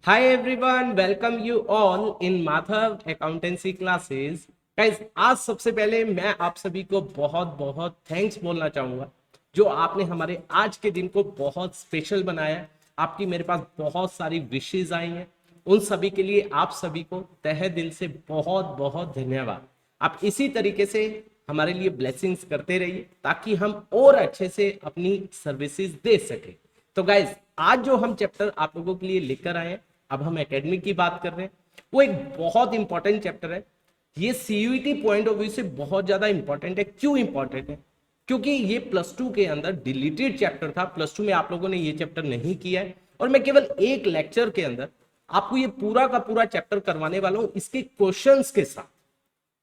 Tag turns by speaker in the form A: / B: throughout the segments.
A: Hi everyone, welcome you all in Madhav Accountancy classes. Guys, आज सबसे पहले मैं आप सभी को बहुत बहुत थैंक्स बोलना चाहूंगा जो आपने हमारे आज के दिन को बहुत स्पेशल बनाया है। आपकी मेरे पास बहुत सारी विशेष आई हैं, उन सभी के लिए आप सभी को तहे दिल से बहुत बहुत धन्यवाद। आप इसी तरीके से हमारे लिए ब्लेसिंग्स करते रहिए ताकि हम और अच्छे से अपनी सर्विसेज दे सके। तो गाइज, आज जो हम चैप्टर आप लोगों के लिए लेकर आए हैं, अब हम एकेडमिक की बात कर रहे हैं, वो एक बहुत इंपॉर्टेंट चैप्टर है। ये सीयूईटी पॉइंट ऑफ व्यू से बहुत ज्यादा इंपॉर्टेंट है। क्यों इंपॉर्टेंट है? क्योंकि ये प्लस टू के अंदर डिलीटेड चैप्टर था। प्लस टू में आप लोगों ने ये चैप्टर नहीं किया है और मैं केवल एक लेक्चर के अंदर आपको ये पूरा का पूरा चैप्टर करवाने वाला हूं इसके क्वेश्चंस के साथ,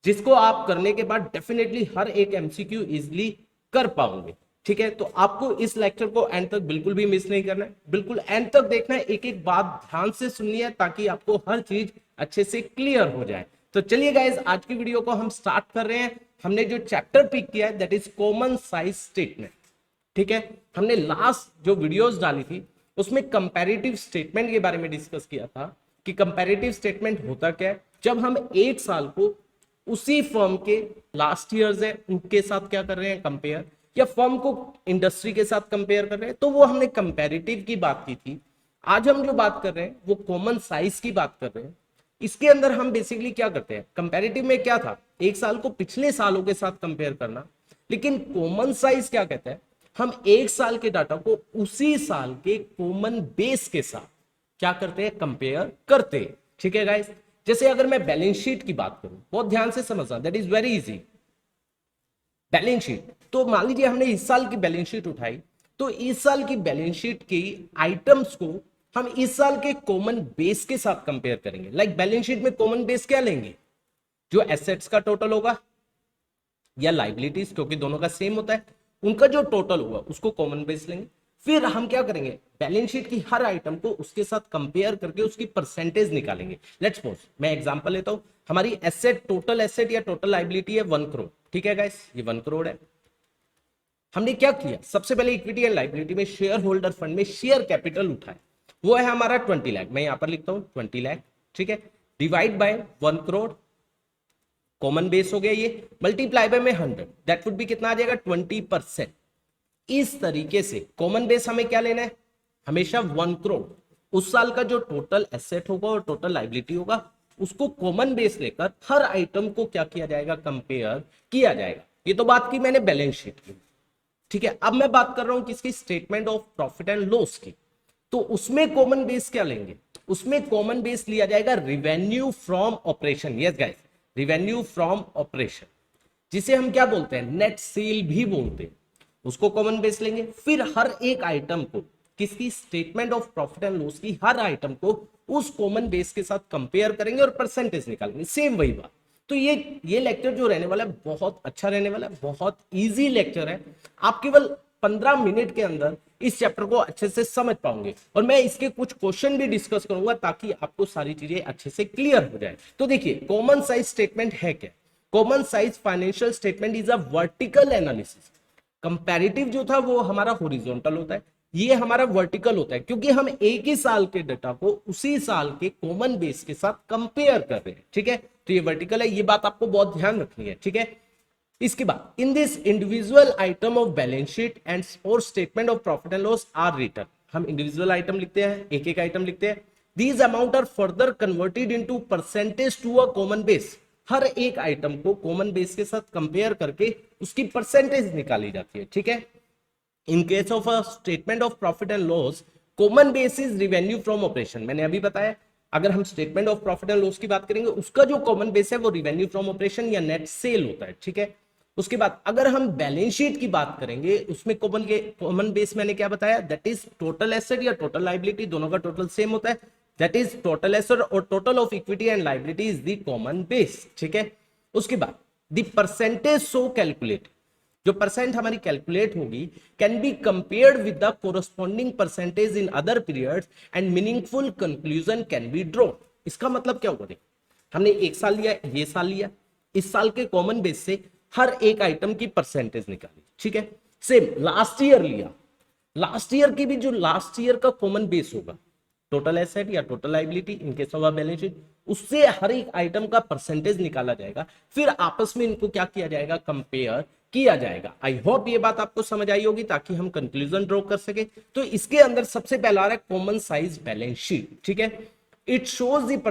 A: जिसको आप करने के बाद डेफिनेटली हर एक एमसीक्यू इजिली कर पाओगे। ठीक है, तो आपको इस लेक्चर को एंड तक बिल्कुल भी मिस नहीं करना है, बिल्कुल एंड तक देखना है, एक एक बात ध्यान से सुननी है ताकि आपको हर चीज अच्छे से क्लियर हो जाए। तो चलिए गाइज, आज की वीडियो को हम स्टार्ट कर रहे हैं। हमने जो चैप्टर पिक किया है that is common size statement. ठीक है, हमने लास्ट जो वीडियोस डाली थी उसमें कंपैरेटिव स्टेटमेंट के बारे में डिस्कस किया था कि कंपैरेटिव स्टेटमेंट होता क्या है। जब हम एक साल को उसी फर्म के लास्ट ईयर्स है उनके साथ क्या कर रहे हैं, कंपेयर, या फर्म को इंडस्ट्री के साथ कंपेयर कर रहे हैं, तो वो हमने कंपैरेटिव की बात की थी। आज हम जो बात कर रहे हैं वो कॉमन साइज की बात कर रहे हैं। इसके अंदर हम बेसिकली क्या करते हैं, कंपैरेटिव में क्या था, एक साल को पिछले सालों के साथ कंपेयर करना, लेकिन कॉमन साइज क्या कहता है, हम एक साल के डाटा को उसी साल के कॉमन बेस के साथ क्या करते हैं, कंपेयर करते हैं। ठीक है गाइस, जैसे अगर मैं बैलेंस शीट की बात करूं, बहुत ध्यान से समझना, that is very easy. Balance sheet, तो मान लीजिए हमने इस साल की बैलेंस शीट उठाई, तो इस साल की बैलेंस शीट की आइटम्स को हम इस साल के कॉमन बेस के साथ कंपेयर करेंगे। लाइक बैलेंस शीट में कॉमन बेस क्या लेंगे, जो एसेट्स का टोटल होगा या लाइबिलिटीज, क्योंकि दोनों का सेम होता है, उनका जो टोटल होगा उसको कॉमन बेस लेंगे। फिर हम क्या करेंगे, बैलेंस शीट की हर आइटम को उसके साथ कंपेयर करके उसकी परसेंटेज निकालेंगे। लेट्स सपोज मैं एग्जांपल लेता हूं, हमारी एसेट, टोटल एसेट या टोटल लाइबिलिटी है 1 करोड़। ठीक है गाइस, ये 1 करोड़ है। हमने क्या किया, सबसे पहले इक्विटी एंड लाइबिलिटी में शेयर होल्डर फंड में शेयर कैपिटल उठाए, वो है हमारा 20 लाख। मैं यहां पर लिखता हूं 20 लाख। ठीक है, divide by 1 crore, common base हो गया ये, मल्टीप्लाई बाय में 100, दैट वुड बी कितना आ जाएगा, 20%। इस तरीके से कॉमन बेस हमें क्या लेना है, हमेशा 1 करोड़, उस साल का जो टोटल एसेट होगा और टोटल लाइबिलिटी होगा उसको कॉमन बेस लेकर हर आइटम को क्या किया जाएगा, कंपेयर किया जाएगा। ये तो बात की मैंने बैलेंस शीट की। ठीक है, अब मैं बात कर रहा हूं किसकी, statement of profit and loss की। तो उसमें कॉमन बेस क्या लेंगे, उसमें कॉमन बेस लिया जाएगा revenue from operation. Yes guys, revenue from operation, जिसे हम क्या बोलते हैं, नेट सेल भी बोलते हैं, उसको कॉमन बेस लेंगे। फिर हर एक आइटम को, किसकी, statement of profit and loss की हर आइटम को उस कॉमन बेस के साथ कंपेयर करेंगे और परसेंटेज निकालेंगे। सेम वही बात। तो ये लेक्चर जो रहने वाला है बहुत अच्छा रहने वाला है, बहुत इजी लेक्चर है। आप केवल 15 मिनट के अंदर इस चैप्टर को अच्छे से समझ पाओगे और मैं इसके कुछ क्वेश्चन भी डिस्कस करूंगा ताकि आपको सारी चीजें अच्छे से क्लियर हो जाए। तो देखिए, कॉमन साइज स्टेटमेंट है क्या, common size financial statement is a vertical analysis. Comparative जो था वो हमारा हॉरिजॉन्टल होता है, ये हमारा वर्टिकल होता है, क्योंकि हम एक ही साल के डाटा को उसी साल के कॉमन बेस के साथ कंपेयर कर रहे हैं। ठीक है, तो ये वर्टिकल है, ये बात आपको बहुत ध्यान रखनी है। ठीक है, इसके बाद in this individual item of balance sheet and और statement of profit and loss are written. हम इंडिविजुअल आइटम लिखते हैं, एक एक आइटम लिखते हैं। These amount are further converted into percentage to a common base. हर एक आइटम को कॉमन बेस के साथ कंपेयर करके उसकी परसेंटेज निकाली जाती है। ठीक है, in case of a statement of profit and loss, common base is revenue from operation. मैंने अभी बताया, अगर हम statement of profit and loss की बात करेंगे, उसका जो कॉमन बेस है वो रिवेन्यू फ्रॉम ऑपरेशन या नेट सेल होता है। ठीक है, उसके बाद अगर हम बैलेंस शीट की बात करेंगे, उसमें कॉमन बेस मैंने क्या बताया, दैट इज टोटल एसेट या टोटल लाइबिलिटी, दोनों का टोटल सेम होता है, दैट इज टोटल एसेट और total of equity and liability is the common base. ठीक है, उसके बाद द परसेंटेज सो कैलकुलेट, जो परसेंट हमारी कैलकुलेट होगी, can be compared with the corresponding percentage in other periods and meaningful conclusion can be draw. इसका मतलब क्या होगा, हमने एक साल लिया, ये साल लिया, इस साल के कॉमन बेस से हर एक आइटम की परसेंटेज निकाली। ठीक है, सेम लास्ट ईयर लिया, लास्ट ईयर की भी जो लास्ट ईयर का कॉमन बेस होगा, टोटल एसेट या total liability in case of balance sheet, उससे हर एक आइटम का परसेंटेज निकाला जाएगा, फिर आपस में इनको क्या किया जाएगा, कंपेयर किया जाएगा। आई होप ये बात आपको समझ आई होगी ताकि हम कंक्लूजन ड्रॉ कर सके। तो इसके अंदर सबसे पहला आ रहा है कॉमन साइज बैलेंस शीट, ठीक है। It shows the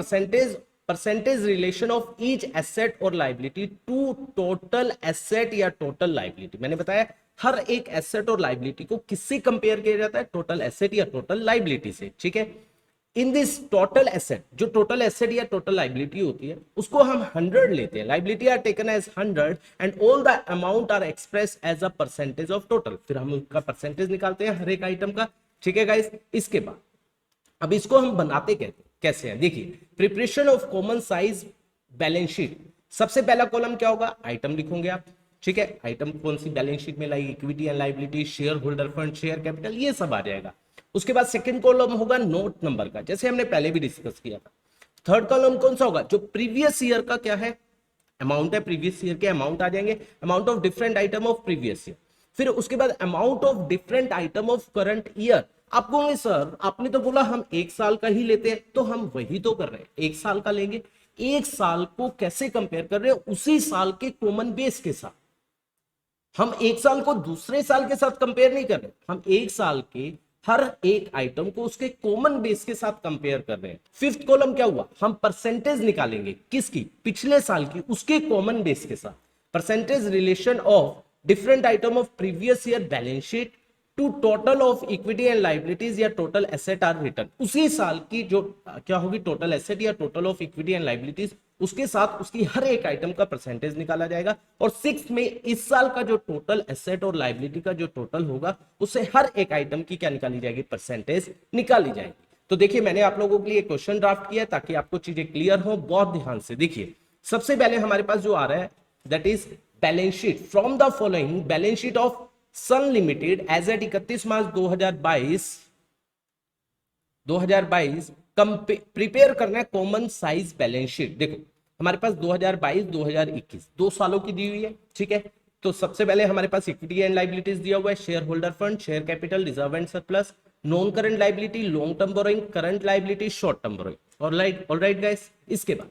A: percentage relation of each asset और लाइबिलिटी टू टोटल एसेट या टोटल लाइबिलिटी। मैंने बताया हर एक एसेट और लाइबिलिटी को किससे कंपेयर किया जाता है, टोटल एसेट या टोटल लाइबिलिटी से, ठीक है। इन दिस टोटल एसेट, जो टोटल एसेट या टोटल लाइबिलिटी होती है उसको हम 100 लेते हैं, liability are taken as 100 and all the amount are express as a percentage of total, फिर हम उसका परसेंटेज निकालते हैं हर एक आइटम का, ठीक है गाइस। इसके बाद अब इसको हम बनाते कैसे हैं, देखिए preparation of common size balance sheet. सबसे पहला कॉलम क्या होगा, आइटम लिखोगे आप, ठीक है। आइटम कौन सी बैलेंस शीट में लाई, equity and liability, share holder fund, share capital, ये सब आ जाएगा। उसके बाद सेकंड कॉलम होगा नोट नंबर का, जैसे हमने पहले भी डिस्कस किया था। थर्ड कॉलम कौन सा होगा, जो प्रीवियस ईयर का क्या है अमाउंट है, प्रीवियस ईयर के अमाउंट आ जाएंगे, amount of different item of previous year. फिर उसके बाद amount of different item of current year. आप कहोगे सर आपने तो बोला हम एक साल का ही लेते हैं, तो हम वही तो कर रहे हैं, एक साल का लेंगे। एक साल को कैसे कंपेयर कर रहे हैं, उसी साल के कॉमन बेस के साथ। हम एक साल को दूसरे साल के साथ कंपेयर नहीं कर रहे, हम एक साल के हर एक आइटम को उसके कॉमन बेस के साथ कंपेयर कर रहे हैं। फिफ्थ कॉलम क्या हुआ, हम परसेंटेज निकालेंगे किसकी, पिछले साल की, उसके कॉमन बेस के साथ। Percentage relation of different item of previous year balance sheet to total of equity and liabilities या टोटल एसेट आर रिटर्न। उसी साल की जो क्या होगी टोटल एसेट या total of equity and liabilities, उसके साथ उसकी हर एक आइटम का परसेंटेज निकाला जाएगा। और सिक्स में इस साल का जो टोटल एसेट और लाइबिलिटी का जो टोटल होगा उससे हर एक आइटम की क्या निकाली जाएगी, परसेंटेज निकाली जाएगी। तो देखिए मैंने आप लोगों के लिए क्वेश्चन ड्राफ्ट किया ताकि आपको चीजें क्लियर हो, बहुत ध्यान से देखिए। सबसे पहले हमारे पास जो आ रहा है that is balance sheet from the following, balance sheet of Sun Limited as at 31 March 2022 prepare करना है कॉमन साइज बैलेंस शीट। देखो हमारे पास 2022-2021 2 सालों की दी हुई है, ठीक है। तो सबसे पहले हमारे पास इक्विटी एंड लाइबिलिटीज दिया हुआ है, share holder fund, share capital, reserve and surplus, non current liability, long term borrowing, current liability, short term borrowing. Alright guys, इसके बाद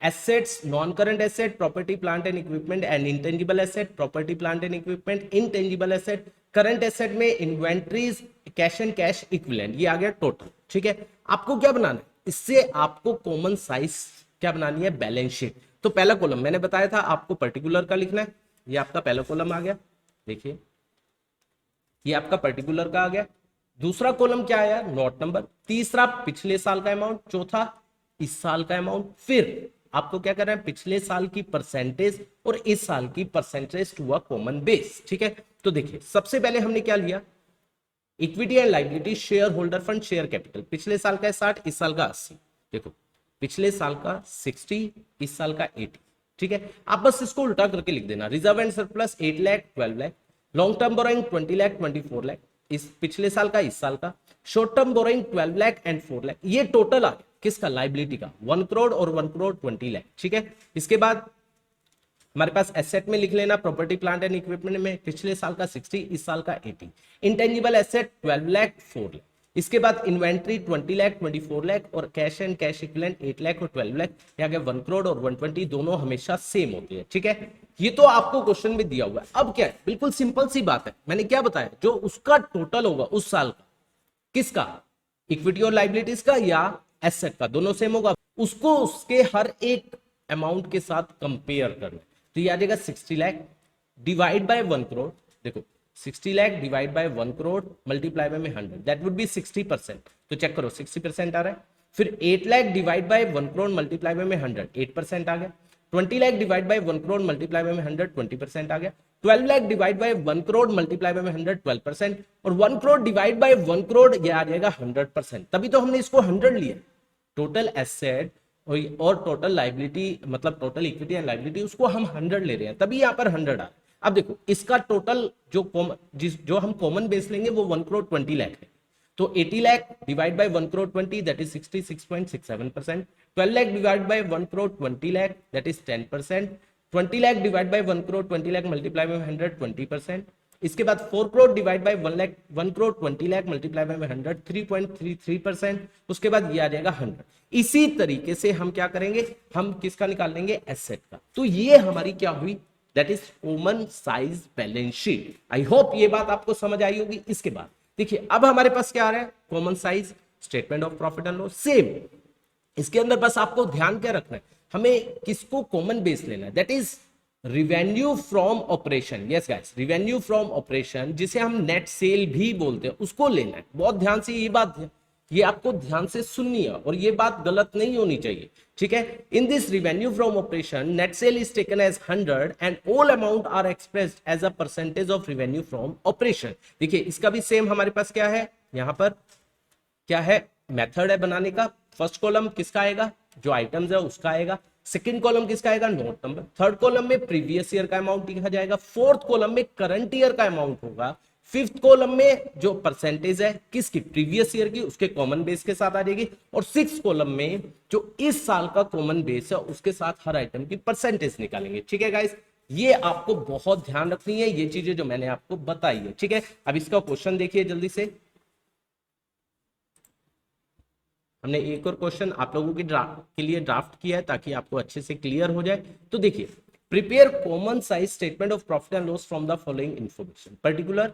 A: assets, non-current asset, property, plant and equipment and intangible asset, property, plant and equipment, intangible asset, current asset में inventories, cash and cash equivalent, ये आ गया total, ठीक है। आपको क्या बनाना है, इससे आपको कॉमन साइज क्या बनानी है, बैलेंस शीट। तो पहला कॉलम मैंने बताया था आपको पर्टिकुलर का लिखना है, ये आपका पहला कॉलम आ गया, देखिए ये आपका पर्टिकुलर का आ गया। दूसरा कॉलम क्या आया, नोट नंबर। तीसरा पिछले साल का अमाउंट, चौथा इस साल का अमाउंट। फिर आपको क्या करना है, पिछले साल की परसेंटेज और इस साल की percentage to a common base, ठीक है। तो देखिए सबसे पहले हमने क्या लिया, equity and liability, share holder fund, share capital. पिछले साल का 60, इस साल का 80। देखो पिछले साल का 60, इस साल का 80, ठीक है। आप बस इसको उल्टा करके लिख देना, reserve and surplus 8 lakh 12 lakh, long term borrowing 20 lakh 24 lakh, इस पिछले साल का इस साल का, short term borrowing 12 lakh and 4 lakh. ये टोटल आ गया किसका, लाइबिलिटी का, 1 करोड़ और 1 करोड़ 20 लाख, ठीक है। इसके बाद हमारे पास एसेट में लिख लेना, प्रॉपर्टी प्लांट एंड इक्विपमेंट में पिछले साल का 60, इस साल का 80, इंटेंजिबल एसेट 12 लाख 4 लाख। इसके बाद इन्वेंट्री 20 लाख 24 लाख और cash and cash equivalent 8 lakh और 12 लाख। यहाँ 1 करोड़ और 120 दोनों हमेशा सेम होते हैं, ठीक है। ये तो आपको क्वेश्चन में दिया हुआ है। अब क्या है, बिल्कुल सिंपल सी बात है, मैंने क्या बताया, जो उसका टोटल होगा उस साल का, किसका, इक्विटी और लाइबिलिटीज का या एसेट का, दोनों सेम होगा, उसको उसके हर एक अमाउंट के साथ कंपेयर करना। तो ये आ जाएगा 60 लाख डिवाइड बाय 1 करोड़। देखो 60 lakh divide by 1 crore multiply by में 100, दैट वुड बी 60%। तो चेक करो 60% आ रहा है। फिर 8 lakh divide by 1 crore multiply by में 100, 8% आ गया। 20 lakh divide by 1 crore multiply by में 100, 20% आ गया। 12 lakh divide by 1 crore multiply by में 100, 12%। और 1 करोड़ डिवाइड बाय 1 करोड़ ये आ जाएगा 100%। तभी तो हमने इसको 100 लिया। टोटल एसेट और टोटल लाइबिलिटी, मतलब टोटल इक्विटी एंड लाइबिलिटी, उसको हम 100 ले रहे हैं, तभी यहाँ पर 100 आ। अब देखो इसका टोटल जो हम कॉमन बेस लेंगे वो 1 करोड़ 20 लाख है। तो 80 lakh divide by 1 crore 20 that is 66.67%। 12 lakh divide by 1 crore 20 lakh that is 10%। 20 lakh divide by 1 crore 20 lakh multiply by 100, 20%। इसके बाद 4 crore divide by 1 lakh 1 crore 20 lakh multiply by 100 3.33%। उसके बाद ये आ जाएगा 100। इसी तरीके से हम क्या करेंगे, हम किसका निकाल लेंगे, एसेट का। तो ये हमारी क्या हुई, that is common size balance sheet. I hope ये बात आपको समझ आई होगी। इसके बाद देखिए अब हमारे पास क्या आ रहा है, common size statement of profit and loss. Same इसके अंदर बस आपको ध्यान क्या रखना है, हमें किसको कॉमन बेस लेना है, that is revenue from operation. Yes guys, revenue from operation, जिसे हम नेट सेल भी बोलते हैं, उसको लेना है। बहुत ध्यान से ये बात है, ये आपको ध्यान से सुननी है और ये बात गलत नहीं होनी चाहिए, ठीक है। In this revenue from operation net sale is taken as 100 and all amount are expressed as a percentage of revenue from operation. देखिए इसका भी सेम हमारे पास क्या है, यहां पर क्या है, मेथड है बनाने का। फर्स्ट कॉलम किसका आएगा, जो आइटम्स है उसका आएगा। सेकंड कॉलम किसका आएगा, नोट नंबर। थर्ड कॉलम में प्रीवियस ईयर का अमाउंट लिखा जाएगा। फोर्थ कॉलम में करंट ईयर का अमाउंट होगा। फिफ्थ कॉलम में जो परसेंटेज है किसकी, प्रीवियस ईयर की, उसके कॉमन बेस के साथ आ जाएगी। और सिक्स कॉलम में जो इस साल का कॉमन बेस है उसके साथ हर आइटम की परसेंटेज निकालेंगे, ठीक है गाइस। ये आपको बहुत ध्यान रखनी है, ये चीजें जो मैंने आपको बताई है, ठीक है। अब इसका क्वेश्चन देखिए जल्दी से। हमने एक और क्वेश्चन आप लोगों की के लिए ड्राफ्ट किया है ताकि आपको अच्छे से क्लियर हो जाए। तो देखिए, prepare common size statement of profit and loss from the following information. Particular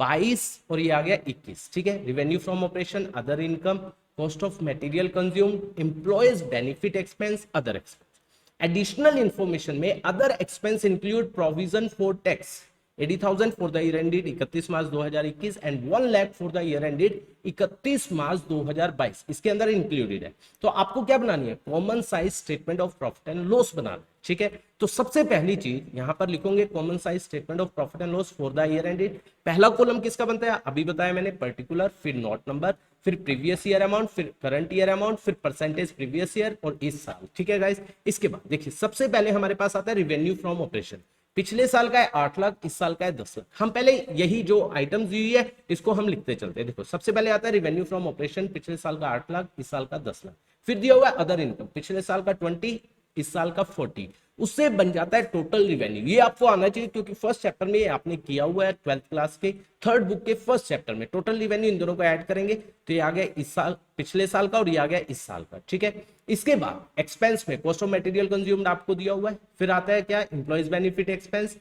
A: 22 और ये आ गया 21, ठीक है। Revenue from operation, other income, cost of material consumed, employees benefit expense, other expense. Additional information में other expense include provision for tax 80,000 for the year ended 31 March 2021 and 1 lakh for the year ended 31 March 2022, इसके अंदर included है। तो आपको क्या बनानी है, common size statement of profit and loss बनाना है, ठीक है। तो सबसे पहली चीज यहां पर लिखोगे common size statement of profit and loss for the year ended. पहला कॉलम किसका बनता है, अभी बताया मैंने, पर्टिकुलर, फिर नोट नंबर, फिर प्रीवियस ईयर अमाउंट, फिर करंट ईयर अमाउंट, फिर परसेंटेज प्रीवियस ईयर और इस साल, ठीक है गाइस। इसके बाद देखिए सबसे पहले हमारे पास आता है रिवेन्यू फ्रॉम ऑपरेशन। पिछले साल का है 8 लाख, इस साल का है 10 लाख। हम पहले यही जो आइटम्स दी हुई है इसको हम लिखते चलते हैं। देखो सबसे पहले आता है रिवेन्यू फ्रॉम ऑपरेशन, पिछले साल का 8 लाख, इस साल का 10 लाख। फिर दिया हुआ है अदर इनकम, पिछले साल का 20, इस साल का 40। उससे बन जाता है टोटल रिवेन्यू। ये आपको आना चाहिए क्योंकि फर्स्ट चैप्टर में आपने किया हुआ है 12th क्लास के थर्ड बुक के फर्स्ट चैप्टर में। टोटल रिवेन्यू इन दोनों को ऐड करेंगे तो ये आ गया इस साल, पिछले साल का, और ये आ गया इस साल का, ठीक है। इसके बाद एक्सपेंस में कॉस्ट ऑफ मटेरियल कंज्यूम्ड आपको दिया हुआ है। फिर आता है क्या, एम्प्लॉयज बेनिफिट एक्सपेंस,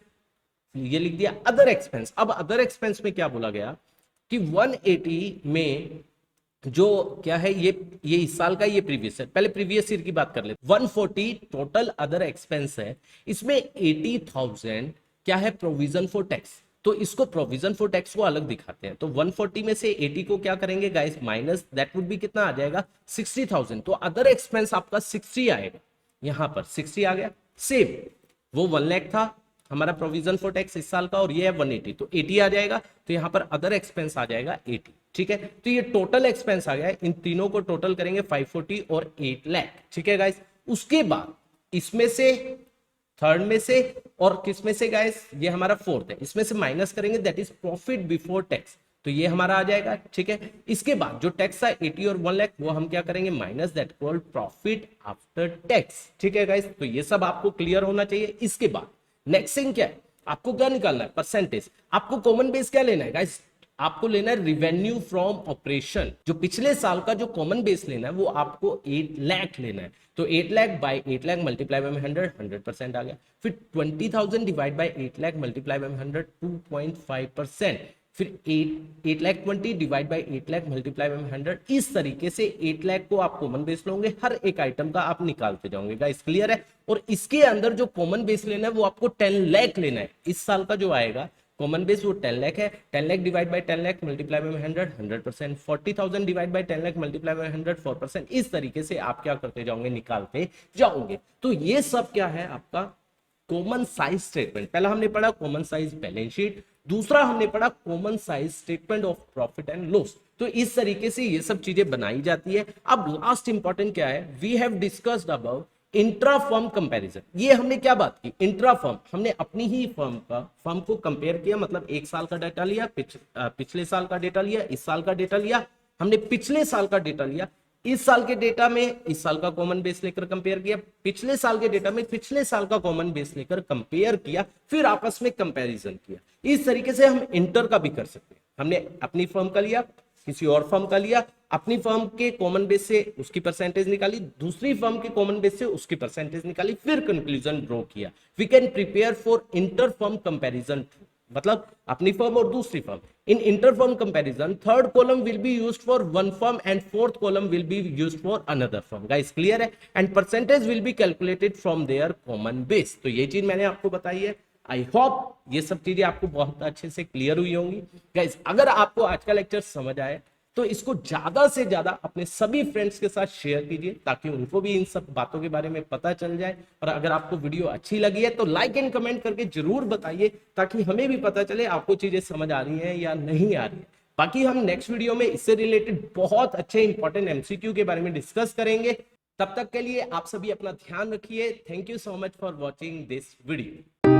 A: ये लिख दिया अदर एक्सपेंस। अब अदर एक्सपेंस में क्या बोला गया कि 180 में जो क्या है, ये इस साल का, ये प्रीवियस ईयर, पहले प्रीवियस ईयर की बात कर ले। 140 टोटल अदर एक्सपेंस है, इसमें 80,000 क्या है, प्रोविजन फॉर टैक्स। तो इसको प्रोविजन फॉर टैक्स को अलग दिखाते हैं। तो 140 में से 80 को क्या करेंगे guys, minus, that would be कितना आ जाएगा, 60,000। तो अदर एक्सपेंस आपका 60 आएगा, यहां पर 60 आ गया। सेम वो 1 लाख था हमारा प्रोविजन फॉर टैक्स इस साल का, और ये है 180, तो 80 आ जाएगा। तो यहां पर अदर एक्सपेंस आ जाएगा 80, ठीक है। तो ये टोटल एक्सपेंस आ गया, इन तीनों को टोटल करेंगे 540 और 8 लाख, ठीक है गाइस। उसके बाद इसमें से, थर्ड में से और किस में से गाइस, ये हमारा फोर्थ है, इसमें से माइनस करेंगे, that is profit before tax. तो ये हमारा आ जाएगा, ठीक है। इसके बाद जो टैक्स है 80 और 1 लाख, वो हम क्या करेंगे, minus, that called profit after tax, ठीक है गाइस। तो ये सब आपको क्लियर होना चाहिए। इसके बाद नेक्स्ट थिंग क्या है, आपको क्या निकालना है, परसेंटेज। आपको कॉमन बेस क्या लेना है गाइस, आपको लेना है रिवेन्यू फ्रॉम ऑपरेशन। जो पिछले साल का जो कॉमन बेस लेना है वो आपको 8 लाख लेना है। तो 8 lakh by 8 lakh multiply by 100% आ गया। फिर 20,000 divide by 8 lakh multiply by 100 2.5%। फिर 8 lakh 20 divide by 8 lakh multiply by 100। इस तरीके से 8 लाख को आप कॉमन बेस लोगे, हर एक आइटम का आप निकालते जाओगे गाइस, क्लियर है। और इसके अंदर जो कॉमन बेस लेना है वो आपको 10 लाख लेना है। इस साल का जो आएगा कॉमन बेस वो 10 लाख है। 10 lakh divide by 10 lakh multiply by 100% 40,000 divide by 10 lakh multiply by 100 4%। इस तरीके से आप क्या करते जाओगे, निकालते जाओगे। तो ये सब क्या है आपका कॉमन साइज स्टेटमेंट। पहला हमने पढ़ा कॉमन साइज बैलेंस शीट, दूसरा हमने पढ़ा common size statement of profit and loss. तो इस तरीके से ये सब चीजें बनाई जाती है। अब लास्ट इंपॉर्टेंट क्या है, we have discussed about intra firm comparison. ये हमने क्या बात की, इंट्रा फर्म, हमने अपनी ही फर्म को कंपेयर किया, मतलब एक साल का डेटा लिया, पिछले साल का डेटा लिया, इस साल का डेटा लिया, हमने पिछले साल का डेटा लिया, इस साल के डेटा में इस साल का कॉमन बेस लेकर कंपेयर किया, पिछले साल के डेटा में पिछले साल का कॉमन बेस लेकर कंपेयर किया, फिर आपस में कंपैरिजन किया। इस तरीके से हम इंटर का भी कर सकते हैं। हमने अपनी फर्म का लिया, किसी और फर्म का लिया, अपनी फर्म के कॉमन बेस से उसकी परसेंटेज निकाली, दूसरी फर्म के कॉमन बेस से उसकी परसेंटेज निकाली, फिर कंक्लूजन ड्रॉ किया। We can prepare for inter firm comparison, मतलब अपनी फर्म और दूसरी firm. In inter firm comparison third column will be used for one firm and fourth column will be used for another firm. Guys clear है? And percentage will be calculated from their common base. तो ये चीज मैंने आपको बताई है। I hope ये सब चीजें आपको बहुत अच्छे से क्लियर हुई होंगी। गाइस अगर आपको आज का लेक्चर समझ आए तो इसको ज्यादा से ज्यादा अपने सभी फ्रेंड्स के साथ शेयर कीजिए, ताकि उनको भी इन सब बातों के बारे में पता चल जाए। और अगर आपको वीडियो अच्छी लगी है तो लाइक एंड कमेंट करके जरूर बताइए, ताकि हमें भी पता चले आपको चीजें समझ आ रही हैं या नहीं आ रही है। बाकी हम नेक्स्ट वीडियो में इससे रिलेटेड बहुत अच्छे इंपॉर्टेंट एमसीक्यू के बारे में डिस्कस करेंगे। तब तक के लिए आप सभी अपना ध्यान रखिए। Thank you so much for watching this video.